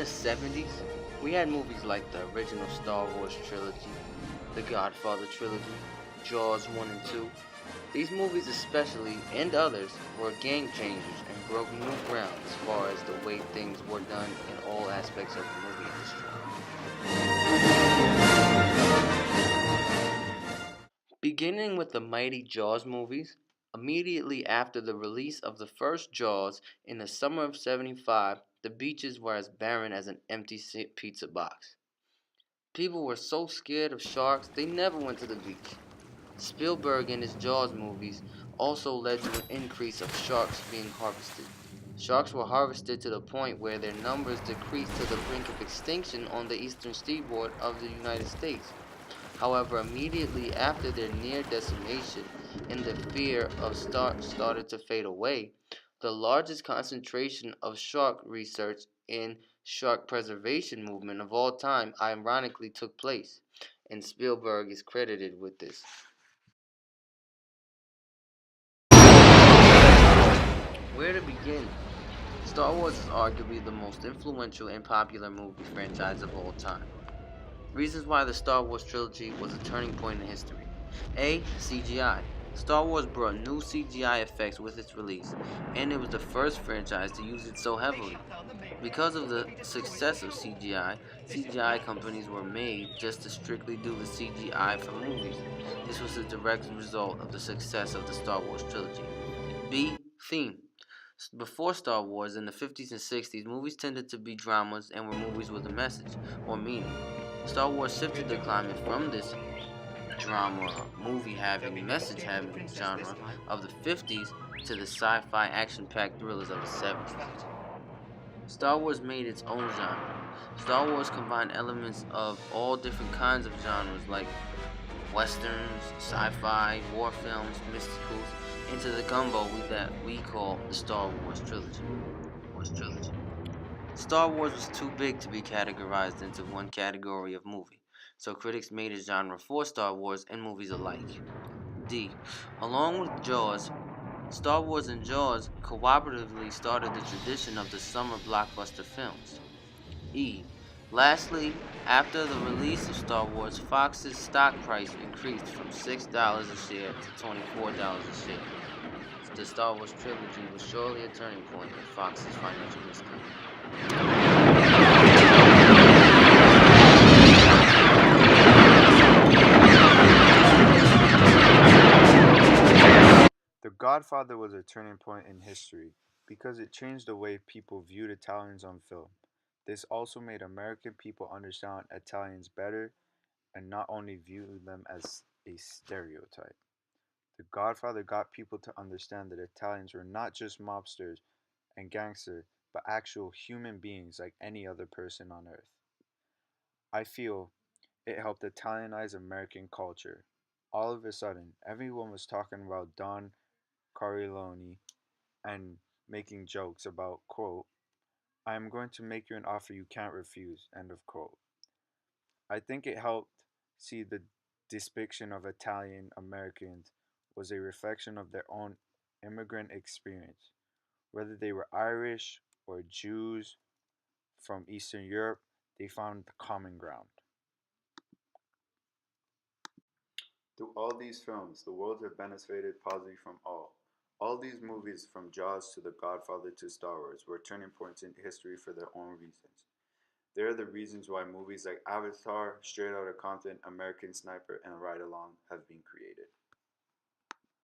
the 70s, we had movies like the original Star Wars trilogy, the Godfather trilogy, Jaws 1 and 2. These movies especially, and others, were game changers and broke new ground as far as the way things were done in all aspects of the movie industry. Beginning with the mighty Jaws movies, immediately after the release of the first Jaws in the summer of '75, the beaches were as barren as an empty pizza box. People were so scared of sharks they never went to the beach. Spielberg in his Jaws movies also led to an increase of sharks being harvested. Sharks were harvested to the point where their numbers decreased to the brink of extinction on the eastern seaboard of the United States. However, immediately after their near decimation and the fear of started to fade away, the largest concentration of shark research and shark preservation movement of all time ironically took place, and Spielberg is credited with this. Where to begin? Star Wars is arguably the most influential and popular movie franchise of all time. Reasons why the Star Wars trilogy was a turning point in history. A. CGI. Star Wars brought new CGI effects with its release, and it was the first franchise to use it so heavily. Because of the success of CGI companies were made just to strictly do the CGI for movies. This was a direct result of the success of the Star Wars trilogy. B. Theme. Before Star Wars in the 50s and 60s, movies tended to be dramas and were movies with a message or meaning. Star Wars shifted the climate from this drama, movie having, message having genre of the 50s to the sci fi action packed thrillers of the 70s. Star Wars made its own genre. Star Wars combined elements of all different kinds of genres like westerns, sci-fi, war films, mysticals, into the gumbo that we call the Star Wars trilogy. Star Wars was too big to be categorized into one category of movie, so critics made a genre for Star Wars and movies alike. D. Along with Jaws, Star Wars and Jaws cooperatively started the tradition of the summer blockbuster films. E. Lastly, after the release of Star Wars, Fox's stock price increased from $6 a share to $24 a share. The Star Wars trilogy was surely a turning point in Fox's financial history. The Godfather was a turning point in history because it changed the way people viewed Italians on film. This also made American people understand Italians better and not only view them as a stereotype. The Godfather got people to understand that Italians were not just mobsters and gangsters, but actual human beings like any other person on earth. I feel it helped Italianize American culture. All of a sudden, everyone was talking about Don Corleone and making jokes about, quote, I am going to make you an offer you can't refuse, end of quote. I think it helped see the depiction of Italian Americans was a reflection of their own immigrant experience. Whether they were Irish or Jews from Eastern Europe, they found the common ground. Through all these films, the world has benefited positively from all. All these movies, from Jaws to The Godfather to Star Wars, were turning points in history for their own reasons. They are the reasons why movies like Avatar, Straight Outta Compton, American Sniper, and Ride Along have been created.